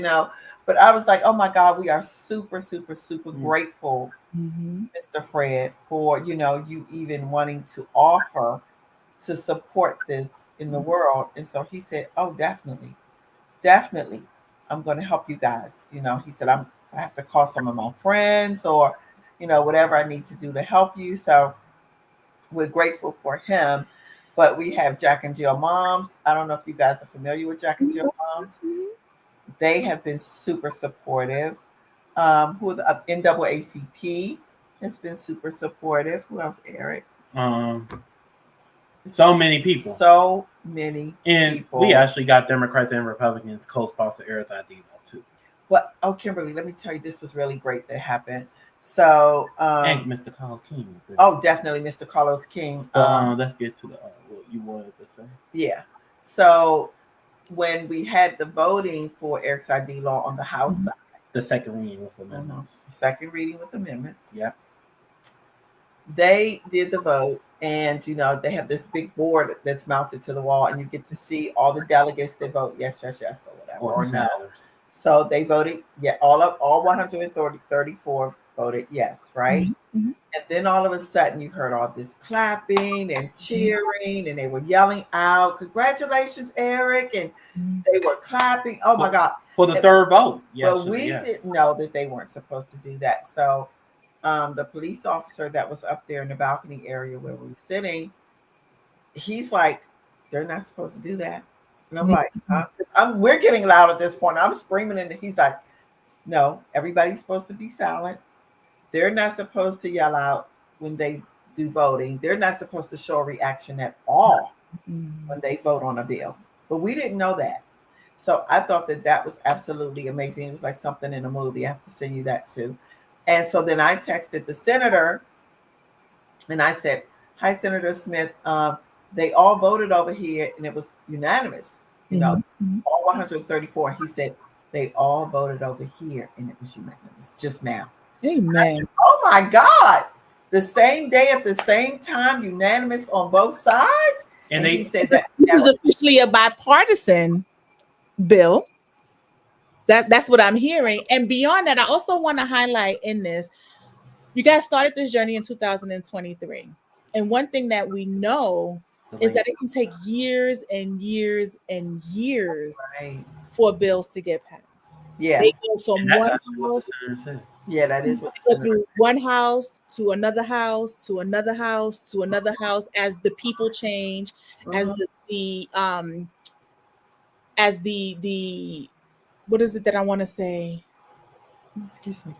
Speaker 2: But I was like, oh my God, we are super, super, super grateful, Mr. Fred, for, you even wanting to offer to support this in the world. And so he said, oh, definitely. I'm going to help you guys. He said, I have to call some of my friends or, whatever I need to do to help you. So we're grateful for him. But we have Jack and Jill Moms. I don't know if you guys are familiar with Jack and Jill Moms. They have been super supportive. NAACP has been super supportive. Who else, Eric?
Speaker 7: So many people.
Speaker 2: And
Speaker 7: we actually got Democrats and Republicans co-sponsor Eric's ID law too.
Speaker 2: But Kimberly, let me tell you, this was really great that happened. So
Speaker 7: and Mr. Carlos King.
Speaker 2: Oh, definitely Mr. Carlos King.
Speaker 7: Let's get to the what you wanted to say.
Speaker 2: Yeah. So when we had the voting for Eric's ID law on the House side,
Speaker 7: the second reading with amendments.
Speaker 2: Yeah. They did the vote, and they have this big board that's mounted to the wall, and you get to see all the delegates that vote yes, or whatever, or no. So they voted, all 134 voted yes, right? And then all of a sudden you heard all this clapping and cheering, and they were yelling out, "Congratulations, Eric!" And they were clapping. Oh my God!
Speaker 7: For the third vote.
Speaker 2: But we didn't know that they weren't supposed to do that. So the police officer that was up there in the balcony area where we were sitting, he's like, "They're not supposed to do that." And I'm like, we're getting loud at this point. I'm screaming, and he's like, "No, everybody's supposed to be silent. They're not supposed to yell out when they do voting. They're not supposed to show a reaction at all when they vote on a bill." But we didn't know that. So I thought that was absolutely amazing. It was like something in a movie. I have to send you that too. And so then I texted the senator, and I said, "Hi, Senator Smith. They all voted over here, and it was unanimous. All 134. He said, "They all voted over here, and it was unanimous just now."
Speaker 6: Amen.
Speaker 2: Said, oh my God! The same day at the same time, unanimous on both sides. And he said that
Speaker 6: this is officially a bipartisan bill. That's what I'm hearing. And beyond that, I also want to highlight in this, you guys started this journey in 2023. And one thing that we know is that it can take years and years and years for bills to get passed.
Speaker 2: Yeah.
Speaker 6: They go from one house.
Speaker 2: Yeah, that is what
Speaker 6: go through one house to another house to another house to another house as the people change, as the what is it that I want to say?
Speaker 2: Excuse me.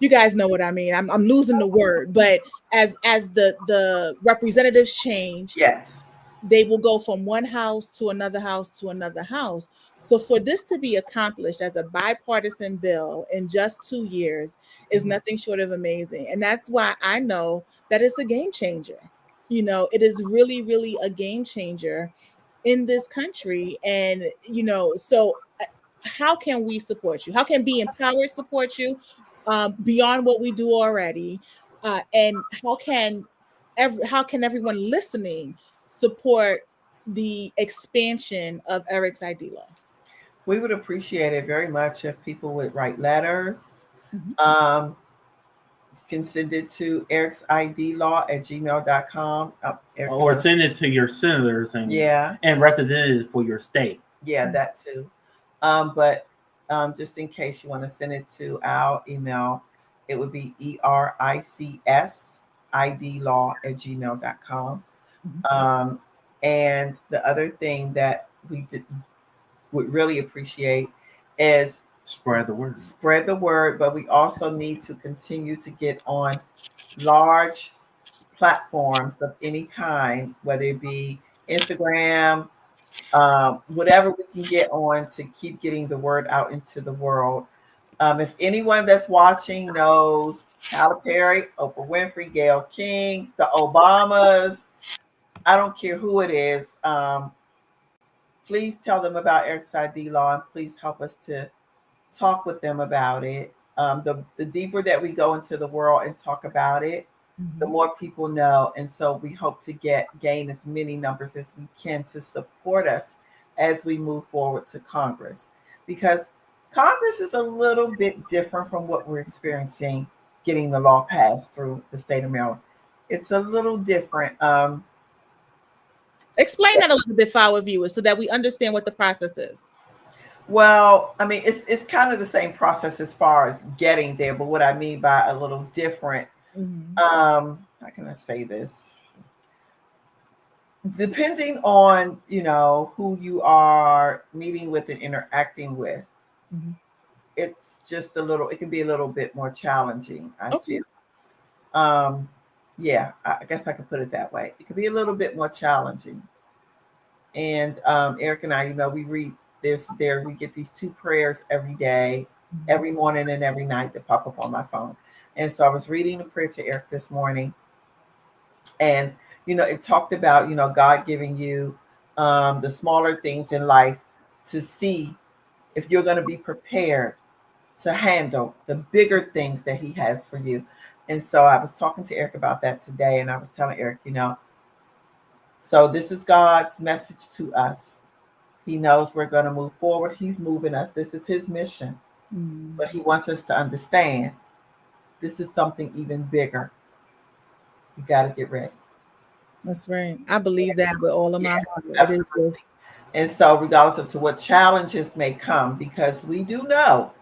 Speaker 6: You guys know what I mean. I'm losing the word, but as the representatives change,
Speaker 2: yes,
Speaker 6: they will go from one house to another house to another house. So for this to be accomplished as a bipartisan bill in just 2 years is nothing short of amazing. And that's why I know that it's a game changer. It is really, really a game changer in this country. And, so how can we support you? How can Be Empowered support you beyond what we do already? And how can everyone listening support the expansion of Eric's ID law?
Speaker 2: We would appreciate it very much if people would write letters. Can send it to ericsidlaw@gmail.com.
Speaker 7: Or send it to your senators and representatives for your state.
Speaker 2: Yeah, that too. But just in case you want to send it to our email, it would be ericsidlaw@gmail.com. And the other thing that would really appreciate is
Speaker 7: spread the word.
Speaker 2: Spread the word, but we also need to continue to get on large platforms of any kind, whether it be Instagram, whatever we can get on to keep getting the word out into the world. If anyone that's watching knows Tyler Perry, Oprah Winfrey, Gayle King, the Obamas, I don't care who it is, please tell them about Eric's ID Law and please help us to talk with them about it. The deeper that we go into the world and talk about it, the more people know. And so we hope to gain as many numbers as we can to support us as we move forward to Congress. Because Congress is a little bit different from what we're experiencing getting the law passed through the state of Maryland. It's a little different.
Speaker 6: Explain that a little bit for our viewers so that we understand what the process is.
Speaker 2: Well, I mean, it's kind of the same process as far as getting there, but what I mean by a little different, how can I say this? Depending on, who you are meeting with and interacting with, it's just it can be a little bit more challenging, I feel. Yeah, I guess I could put it that way. It could be a little bit more challenging. And Eric and I, we read we get these 2 prayers every day, every morning and every night that pop up on my phone. And so I was reading the prayer to Eric this morning, and it talked about God giving you the smaller things in life to see if you're going to be prepared to handle the bigger things that he has for you. And so I was talking to Eric about that today, and I was telling Eric, so this is God's message to us. He knows we're going to move forward. He's moving us. This is his mission. But he wants us to understand this is something even bigger. You got to get ready.
Speaker 6: That's right. I believe that with all of my heart.
Speaker 2: Absolutely. And so regardless of to what challenges may come, because we do know,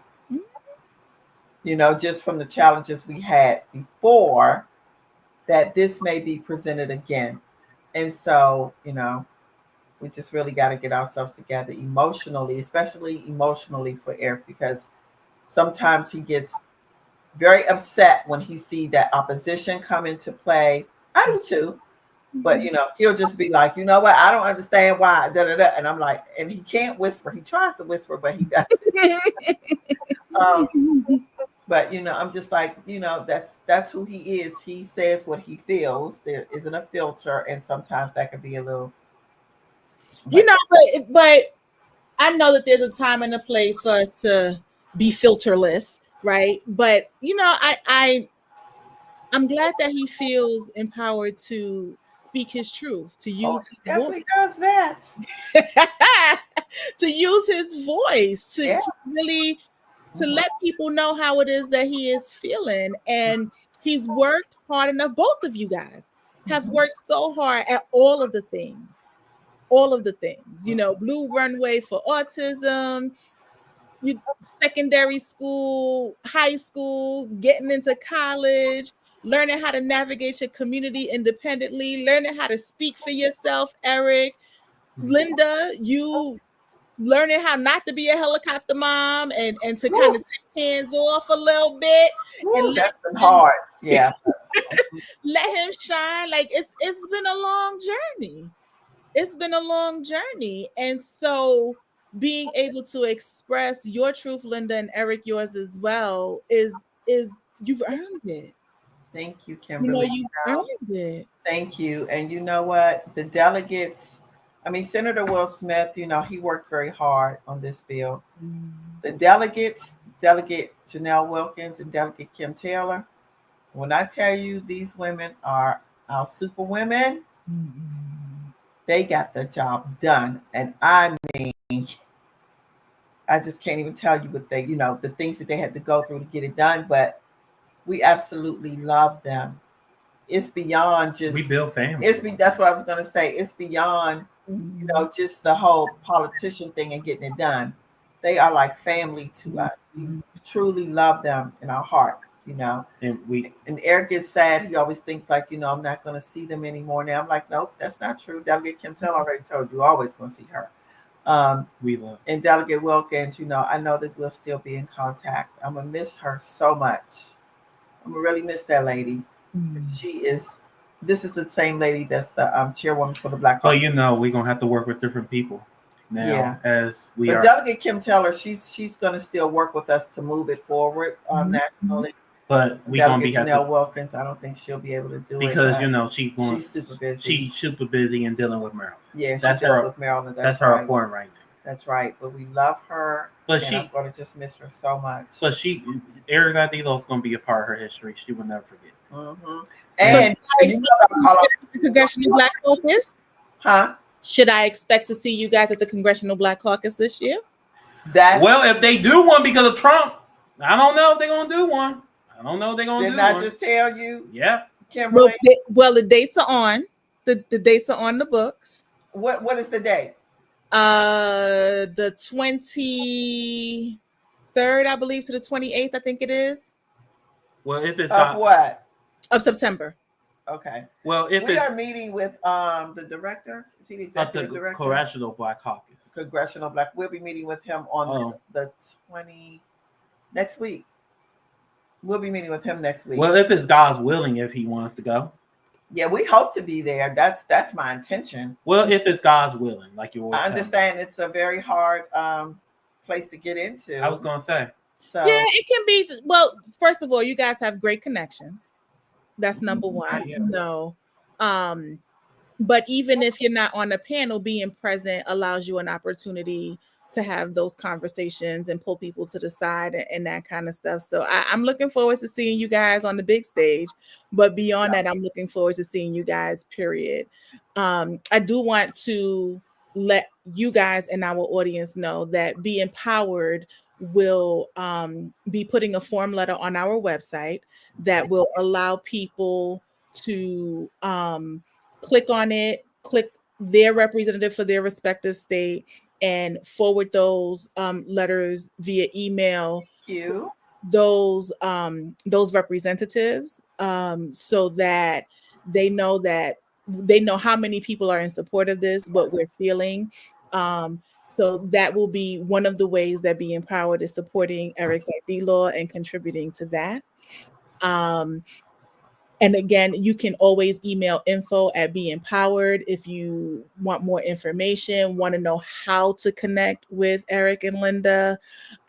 Speaker 2: just from the challenges we had before, that this may be presented again. And so, we just really got to get ourselves together emotionally, especially emotionally for Eric, because sometimes he gets very upset when he sees that opposition come into play. I do too. But, he'll just be like, you know what? I don't understand why. Da, da, da. And I'm like, and he can't whisper. He tries to whisper, but he doesn't. But, I'm just like, that's who he is. He says what he feels. There isn't a filter. And sometimes that can be a little.
Speaker 6: But I know that there's a time and a place for us to be filterless, right? But, I'm glad that he feels empowered to speak his truth, to use his
Speaker 2: definitely
Speaker 6: voice.
Speaker 2: does that.
Speaker 6: To use his voice, to really let people know how it is that he is feeling. And he's worked hard enough. Both of you guys have worked so hard at all of the things. Blue Runway for autism, secondary school, high school, getting into college, learning how to navigate your community independently, learning how to speak for yourself, Eric. Linda, you learning how not to be a helicopter mom and to kind of take hands off a little bit. And
Speaker 2: that's been hard. Yeah.
Speaker 6: Let him shine. Like it's been a long journey. It's been a long journey. And so being able to express your truth, Linda, and Eric, yours as well, is you've earned it.
Speaker 2: Thank you, Kimberly.
Speaker 6: You've earned it.
Speaker 2: Thank you. And you know what? The delegates, Senator Will Smith, he worked very hard on this bill. The delegates, Delegate Janelle Wilkins and Delegate Kim Taylor, when I tell you these women are our super women, they got the job done. And I just can't even tell you what the things that they had to go through to get it done, but we absolutely love them. It's beyond just
Speaker 7: we build family.
Speaker 2: That's what I was going to say. It's beyond you know, just the whole politician thing and getting it done. They are like family to us. We truly love them in our heart, you know. And Eric gets sad. He always thinks like, you know, I'm not going to see them anymore now. I'm like, nope, that's not true. Delegate Kimtel already told you, always going to see her. And Delegate Wilkins, you know, I know that we'll still be in contact. I'm going to miss her so much. I'm going to really miss that lady. This is the same lady that's the chairwoman for the Black Caucus.
Speaker 7: Well, you know, we're going to have to work with different people now as we are.
Speaker 2: But Delegate Kim Teller, she's going to still work with us to move it forward nationally.
Speaker 7: But we're going to be
Speaker 2: Janelle Wilkins, I don't think she'll be able to do it.
Speaker 7: Because, you know, she's
Speaker 2: super busy.
Speaker 7: She's super busy and dealing with Maryland.
Speaker 2: Yeah, she deals with Maryland.
Speaker 7: That's her point right now.
Speaker 2: That's right. But we love her. But I'm going to just miss her so much.
Speaker 7: But Eric Adilo is going to be a part of her history. She will never forget.
Speaker 2: And
Speaker 6: the Congressional Black Caucus?
Speaker 2: Huh?
Speaker 6: Should I expect to see you guys at the Congressional Black Caucus this year?
Speaker 7: Well, if they do one because of Trump, I don't know if they're going to do one. I don't know if they're going to do one.
Speaker 2: Didn't I just tell you?
Speaker 7: Yeah.
Speaker 6: Well, the dates are on. The dates are on the books.
Speaker 2: What is the date?
Speaker 6: The 23rd, I believe, to the 28th, I think it is.
Speaker 7: Well, if it's
Speaker 2: what?
Speaker 6: Of September.
Speaker 2: Okay.
Speaker 7: Well, if
Speaker 2: we are meeting with the director, is he the executive director?
Speaker 7: Congressional Black Caucus.
Speaker 2: Congressional Black. We'll be meeting with him on the 20 next week. We'll be meeting with him next week.
Speaker 7: Well, if it's God's willing, if he wants to go.
Speaker 2: Yeah, we hope to be there. That's my intention.
Speaker 7: Well, if it's God's willing, like you always
Speaker 2: I understand it's a very hard place to get into.
Speaker 7: I was gonna say.
Speaker 6: So yeah, it can be. Well, first of all, you guys have great connections. That's number one. No. But even if you're not on the panel, being present allows you an opportunity to have those conversations and pull people to the side and that kind of stuff. So I'm looking forward to seeing you guys on the big stage. But beyond that, I'm looking forward to seeing you guys, period. I do want to let you guys and our audience know that Be Empowered will be putting a form letter on our website that will allow people to click on it, click their representative for their respective state, and forward those letters via email to those representatives, so that they know how many people are in support of this, what we're feeling. So that will be one of the ways that Be Empowered is supporting Eric's ID law and contributing to that. And again, you can always email info@Be Empowered if you want more information, want to know how to connect with Eric and Linda,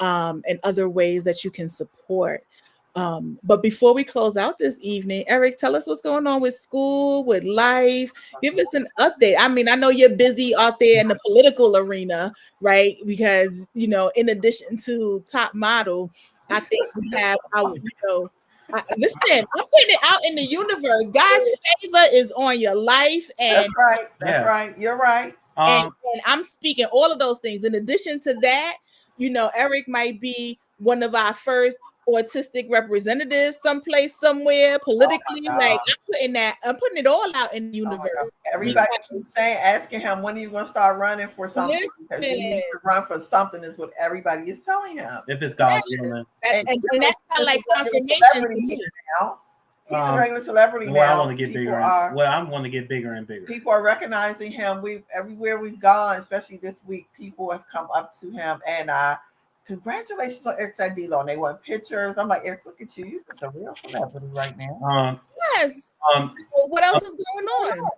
Speaker 6: and other ways that you can support. But before we close out this evening, Eric, tell us what's going on with school, with life. Give us an update. I mean, I know you're busy out there in the political arena, right? Because, you know, in addition to Top Model, I think we have our, listen, I'm putting it out in the universe. God's favor is on your life. And
Speaker 2: that's right. You're right.
Speaker 6: And I'm speaking all of those things. In addition to that, you know, Eric might be one of our first autistic representatives someplace, somewhere politically. I'm putting it all out in the universe.
Speaker 2: Everybody keeps asking him, when are you going to start running for something? Because he needs to run for something, is what everybody is telling him.
Speaker 7: If it's God's willing.
Speaker 6: And that's kind of like confirmation to me.
Speaker 2: Now. He's a regular celebrity now.
Speaker 7: I want to get bigger. I'm going to get bigger and bigger.
Speaker 2: People are recognizing him. Everywhere we've gone, especially this week, people have come up to him and congratulations on Eric's ID law. And they want pictures. I'm like, Eric, look at you. You're just a real celebrity right now.
Speaker 6: Yes. What else is going on?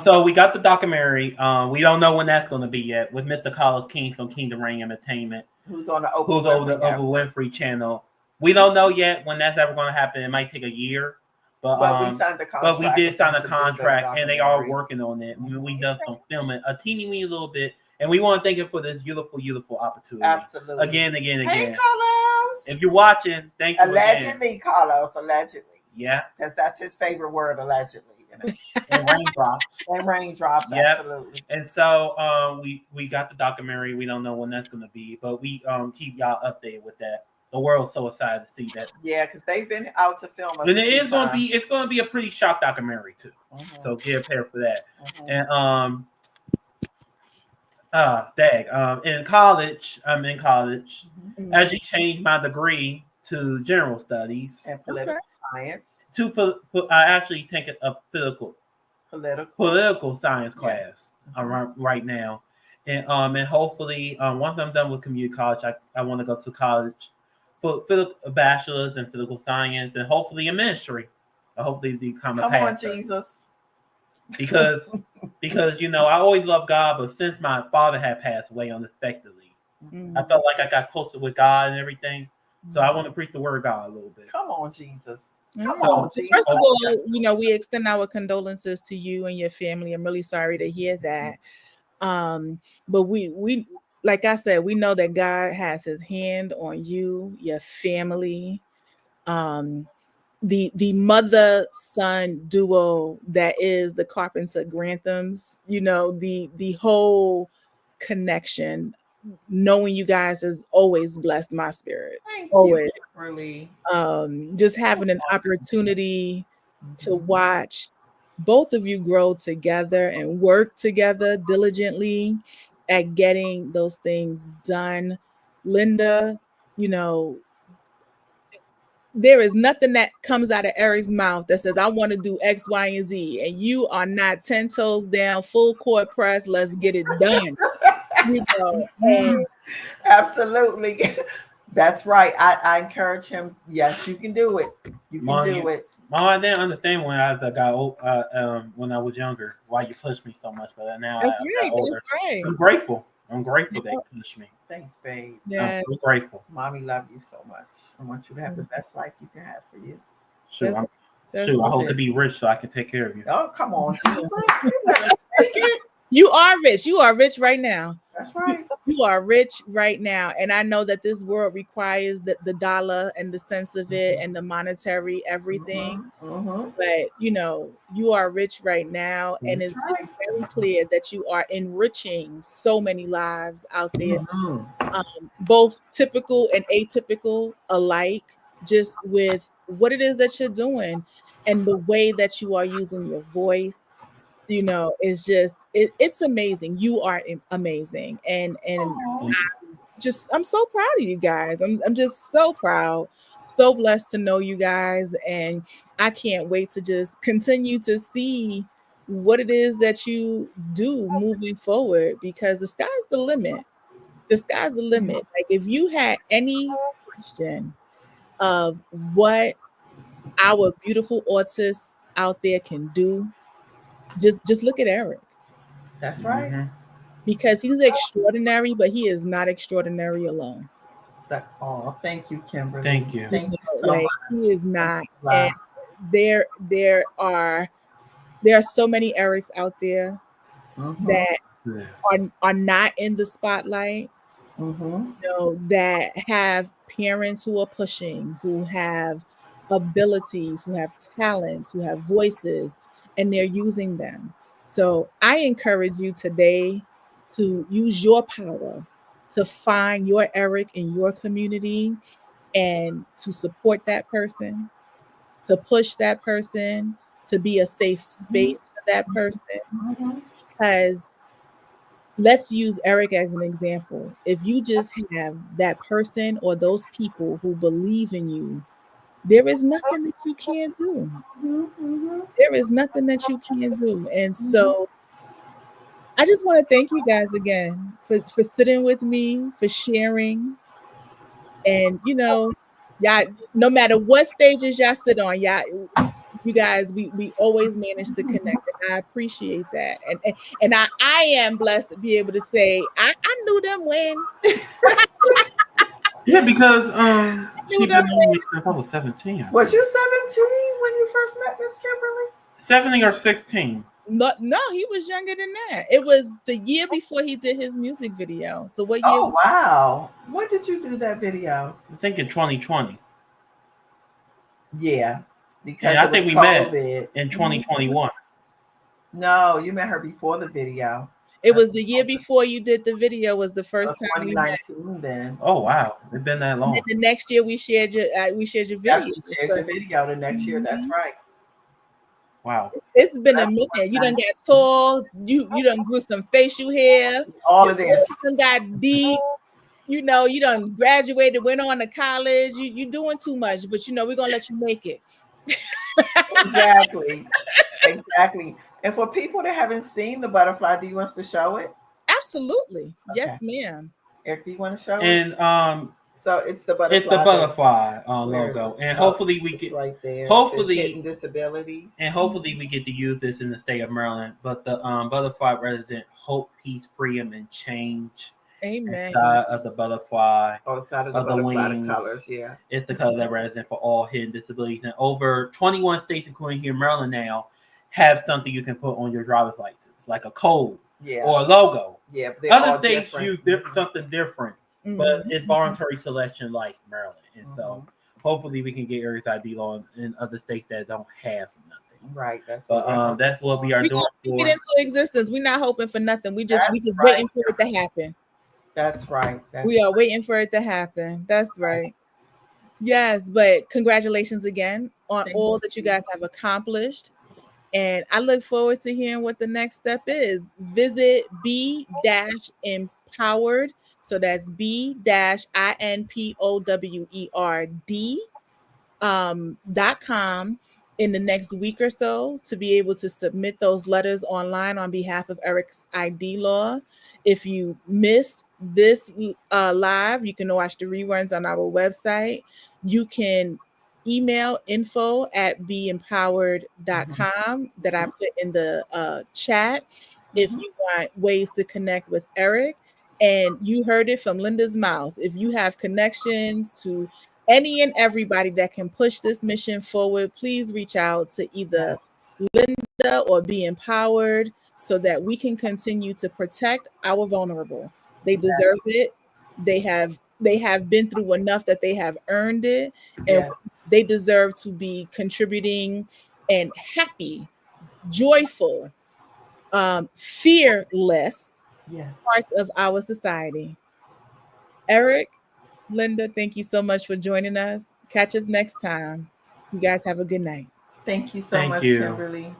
Speaker 7: So we got the documentary. We don't know when that's going to be yet, with Mr. Carlos King from Kingdom Reign Entertainment,
Speaker 2: who's on the
Speaker 7: Oprah Winfrey channel. We don't know yet when that's ever going to happen. It might take a year. But we signed the contract. But we did sign a contract, and they are working on it. We done some filming, a teeny little bit. And we want to thank him for this beautiful opportunity.
Speaker 2: Absolutely.
Speaker 7: Again.
Speaker 2: Hey, Carlos.
Speaker 7: If you're watching, thank you
Speaker 2: allegedly,
Speaker 7: again.
Speaker 2: Carlos, allegedly.
Speaker 7: Yeah.
Speaker 2: That's his favorite word, allegedly.
Speaker 7: And raindrops.
Speaker 2: And raindrops,
Speaker 7: yep.
Speaker 2: Absolutely.
Speaker 7: And so we got the documentary. We don't know when that's going to be, but we keep y'all updated with that. The world's so excited to see that.
Speaker 2: Yeah, because they've been out to film.
Speaker 7: And it's going to be a pretty shock documentary too. Mm-hmm. So get prepared for that. Mm-hmm. And In college, I'm in college.
Speaker 6: Mhm.
Speaker 7: I actually changed my degree to general studies.
Speaker 2: And political science.
Speaker 7: I actually take a political science class right now, and hopefully once I'm done with community college, I want to go to college for a bachelor's in political science and hopefully in ministry. I hopefully become a pastor.
Speaker 2: Come on, Jesus.
Speaker 7: Because I always loved God, but since my father had passed away unexpectedly, I felt like I got closer with God and everything. So I want to preach the word of God a little bit.
Speaker 2: Come on, Jesus.
Speaker 6: Come on. First of all, we extend our condolences to you and your family. I'm really sorry to hear that. But we like I said, we know that God has his hand on you, your family. The mother-son duo that is the Carpenter-Granthams, the whole connection, knowing you guys has always blessed my spirit. Always.
Speaker 2: Really.
Speaker 6: Just having an opportunity to watch both of you grow together and work together diligently at getting those things done. Linda, there is nothing that comes out of Eric's mouth that says, I want to do X, Y, and Z. And you are not 10 toes down, full court press. Let's get it done. And
Speaker 2: absolutely. That's right. I encourage him. Yes, you can do it. You can do it.
Speaker 7: Mom, I didn't understand when I got old, when I was younger, why you pushed me so much. But now
Speaker 6: that's
Speaker 7: I got older.
Speaker 6: That's right.
Speaker 7: I'm grateful. They pushed me.
Speaker 2: Thanks, babe.
Speaker 6: Yes.
Speaker 7: I'm so grateful.
Speaker 2: Mommy love you so much. I want you to have the best life you can have for you.
Speaker 7: Sure. I hope to be rich so I can take care of you.
Speaker 2: Oh, come on, Jesus. You better speak it.
Speaker 6: You are rich. You are rich right now.
Speaker 2: That's right.
Speaker 6: You are rich right now. And I know that this world requires the dollar and the sense of it and the monetary everything. But, you are rich right now. And it's very clear that you are enriching so many lives out there, both typical and atypical alike, just with what it is that you're doing and the way that you are using your voice. It's just it's amazing. You are amazing, and I'm so proud of you guys. I'm just so proud, so blessed to know you guys, and I can't wait to just continue to see what it is that you do moving forward, because the sky's the limit. The sky's the limit. Like, if you had any question of what our beautiful autists out there can do, just look at Eric.
Speaker 2: That's right.
Speaker 6: Because he's extraordinary, but he is not extraordinary alone.
Speaker 2: Thank you, Kimberly.
Speaker 7: Thank you.
Speaker 2: Thank you so much.
Speaker 6: He is not. Wow. And there are so many Erics out there that are not in the spotlight. That have parents who are pushing, who have abilities, who have talents, who have voices, and they're using them. So I encourage you today to use your power to find your Eric in your community and to support that person, to push that person, to be a safe space for that person. Because let's use Eric as an example. If you just have that person or those people who believe in you, there is nothing that you can't do. There is nothing that you can't do. And so I just want to thank you guys again for sitting with me, for sharing. And, y'all, no matter what stages y'all sit on, you guys, we always manage to connect. And I appreciate that. And I am blessed to be able to say, I knew them when.
Speaker 7: Yeah, because she been knowing me since I was 17.
Speaker 2: Was you 17 when you first met Miss Kimberly?
Speaker 7: 17 or 16?
Speaker 6: No, he was younger than that. It was the year before he did his music video. So what year?
Speaker 2: Oh, wow. When did you do that video?
Speaker 7: I think in 2020.
Speaker 2: Yeah. Because
Speaker 7: I think we met in 2021.
Speaker 2: No, you met her before the video.
Speaker 6: It was the year before you did the video. Was the first time we met.
Speaker 2: 2019 then.
Speaker 7: Oh wow, it's been that long.
Speaker 6: And the next year we shared your video.
Speaker 2: Yes, you shared your video the next year. That's right.
Speaker 7: Wow.
Speaker 6: It's been a minute. You done got tall. You done grew some facial hair.
Speaker 2: All of this.
Speaker 6: You done got deep. You know, you done graduated, went on to college. You doing too much, but you know, we're gonna let you make it.
Speaker 2: Exactly. Exactly. And for people that haven't seen the butterfly, do you want us to show it?
Speaker 6: Absolutely.
Speaker 2: Okay.
Speaker 6: Yes, ma'am.
Speaker 2: Eric, do you want to show it?
Speaker 7: And
Speaker 2: so it's the butterfly.
Speaker 7: It's the butterfly logo, and hopefully we get
Speaker 2: right there.
Speaker 7: Hopefully,
Speaker 2: hidden disabilities,
Speaker 7: and hopefully we get to use this in the state of Maryland. But the butterfly represents hope, peace, freedom, and change.
Speaker 6: Amen.
Speaker 7: Inside of the butterfly,
Speaker 2: side of the butterfly,
Speaker 7: wings,
Speaker 2: the colors, yeah.
Speaker 7: It's the color that represents for all hidden disabilities, and over 21 states, including here in Maryland now, have something you can put on your driver's license, like a code or a logo.
Speaker 2: Yeah,
Speaker 7: other states use something different, but it's voluntary selection like Maryland. And so hopefully we can get Aries ID law in other states that don't have nothing.
Speaker 2: Right.
Speaker 7: That's what we are doing.
Speaker 6: We get into existence. We're not hoping for nothing. We just waiting for it to happen.
Speaker 2: That's right.
Speaker 6: We are waiting for it to happen. That's right. Yes, but congratulations again on all that you guys have accomplished. And I look forward to hearing what the next step is. Visit B-Empowered. So that's B-InPowerD.com in the next week or so to be able to submit those letters online on behalf of Eric's ID Law. If you missed this live, you can watch the reruns on our website. You can email info@beempowered.com that I put in the chat if you want ways to connect with Eric. And you heard it from Linda's mouth. If you have connections to any and everybody that can push this mission forward, please reach out to either Linda or Be Empowered so that we can continue to protect our vulnerable. They deserve it. They have been through enough that they have earned it, and they deserve to be contributing and happy, joyful, fearless parts of our society. Eric, Linda, thank you so much for joining us. Catch us next time. You guys have a good night.
Speaker 2: Thank you so much, Kimberly.